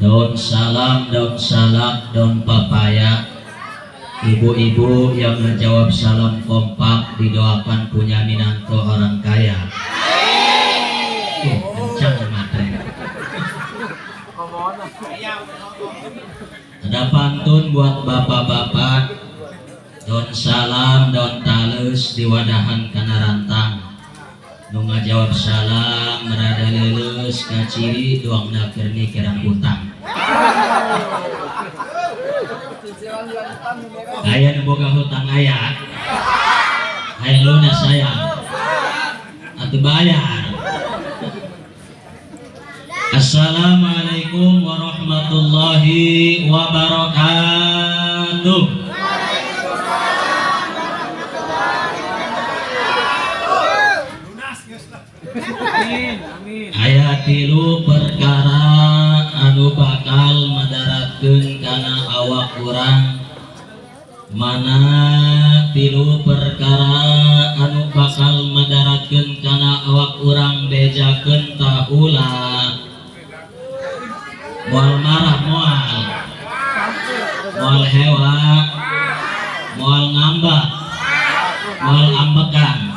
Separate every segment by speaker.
Speaker 1: Daun salam, daun papaya. Ibu-ibu yang menjawab salam kompak didoakan punya minanto orang kaya. Kencang matre. Ada pantun buat bapak-bapak. Daun salam, daun talus diwadahan kana rantang. Nu ngajawab salam merada leuleus ka ciri doangna keur mikiran hutang. Aya nu boga hutang aya. Hayang lunas sayang. Atuh bayar. Assalamualaikum warahmatullahi wabarakatuh. Aya tilu perkara anu bakal madaratkeun kana awak urang. Mana tilu perkara anu bakal madaratkeun kana awak urang bejakeun taula. Moal marah moal hewa, moal ngambak, moal ambekan.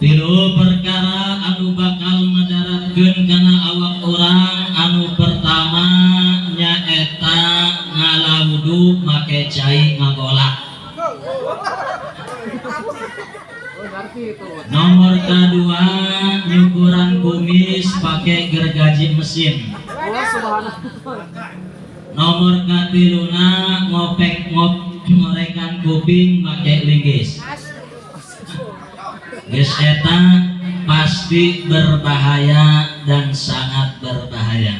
Speaker 1: Tilu perkara anu bakal madaratkeun kana awak urang. Anu pertama nyaeta ngalawudu make cai ngagolak. Nomor kedua nyukuran kumis pakai gergaji mesin. Nomor katiluna ngorekan kuping pakai linggis. Geus eta pasti berbahaya dan sangat berbahaya.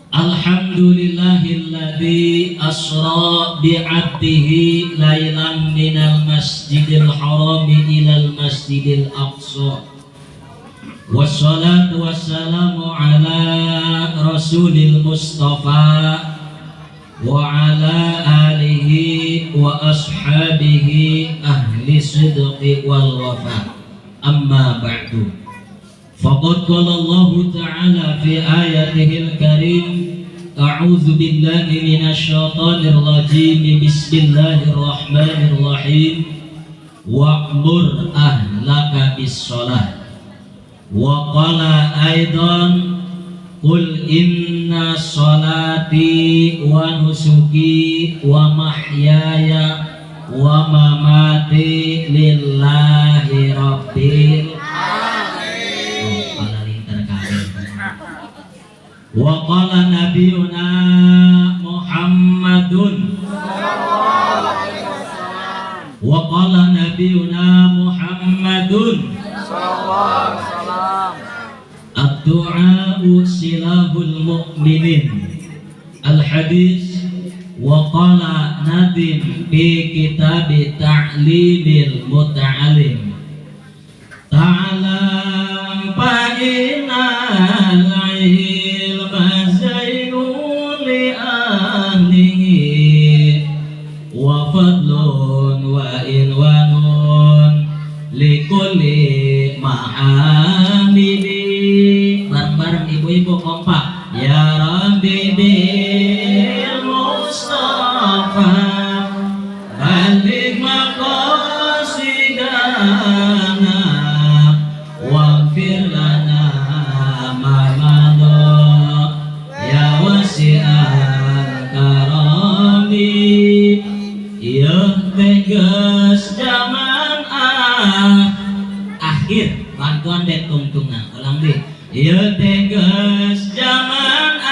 Speaker 1: Alhamdulillahilladzi asra bi'abdihi lailan minal masjidil harami ilal masjidil aqsa. Wassalatu wassalamu ala rasulil mustafa wa ala alihi wa ashabihi ahli sidqi wal wafa. Amma ba'du. Faqad qala Allah ta'ala fi ayatihil karim, a'udzu billahi minasy syaithanir rajim, bismillahirrahmanirrahim, wa'mur ahlaka bis shalah. Wa qala aidan qul inna sholati wa nusuki wa mahyaya wa mamati lillahi rabbil alamin. Wa qala nabiyuna Muhammadun wa qala nabiyuna Muhammadun ad-du'a'u silahul mu'minin. Al-hadis wa qala nadim fi kitab ta'limil muta'alim. Ta'alam fa innal ilma zainun li ahlihi wa fadlun wa ilwanun li kulli mahamidi. Bareng-bareng ibu-ibu kompak. Ya Rabbi bil Mustafa balik maqasidana waghfir lana ma madha ya wasi'al karami. Ya tegas zaman akhir bantuan dek tungtungan ulang deh. Ya tegas zaman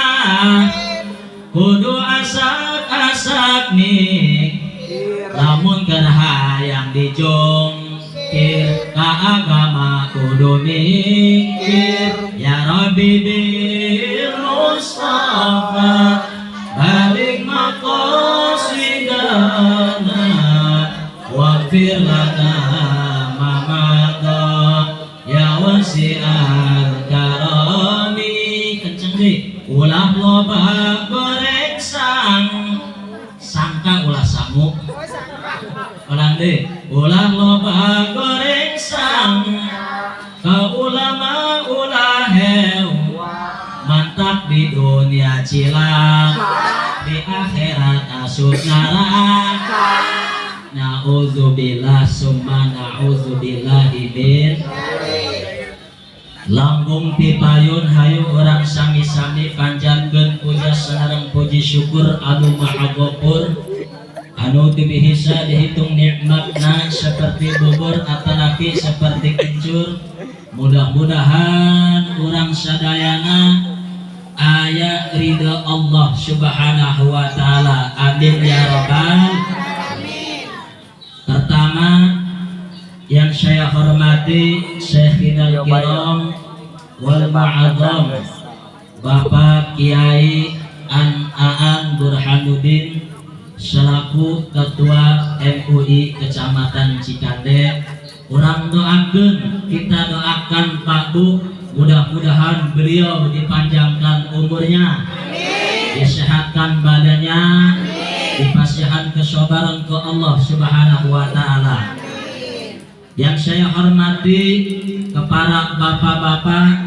Speaker 1: kudu asak-asak nih lamun kerhayang dijongkir ka agama kudu mikir. Ya Rabbi bil Mustafa balik maqasidana waghfir lana ma madha ya wasi'al karami. Kenceng deh. Ulah loba goreng sangka ulah sangu. Ulang deh. Ulah loba goreng ka ulama ulah mantap di dunia cilang, di akhirat asup neraka. Na'udzubillah summa na'udzubillah ibin. Langgung pipayun hayu orang sami-sami panjatkeun puja sareng puji syukur anu maha gopur anu tibihisa dihitung nikmatna seperti bubur atanapi seperti kencur. Mudah-mudahan orang sadayana aya ridha Allah subhanahu wa ta'ala. Amin ya rabbal. Pertama yang saya hormati Syekhina Kiram wal Ma'adzam Bapak Kiai Aan Burhanuddin selaku Ketua MUI Kecamatan Cikande. Urang doakeun, kita doakan Pak Bu, mudah-mudahan beliau dipanjangkan umurnya, disehatkan badannya, dipasihan kesabaran ke Allah subhanahu wa ta'ala. Yang saya hormati kepada bapak-bapak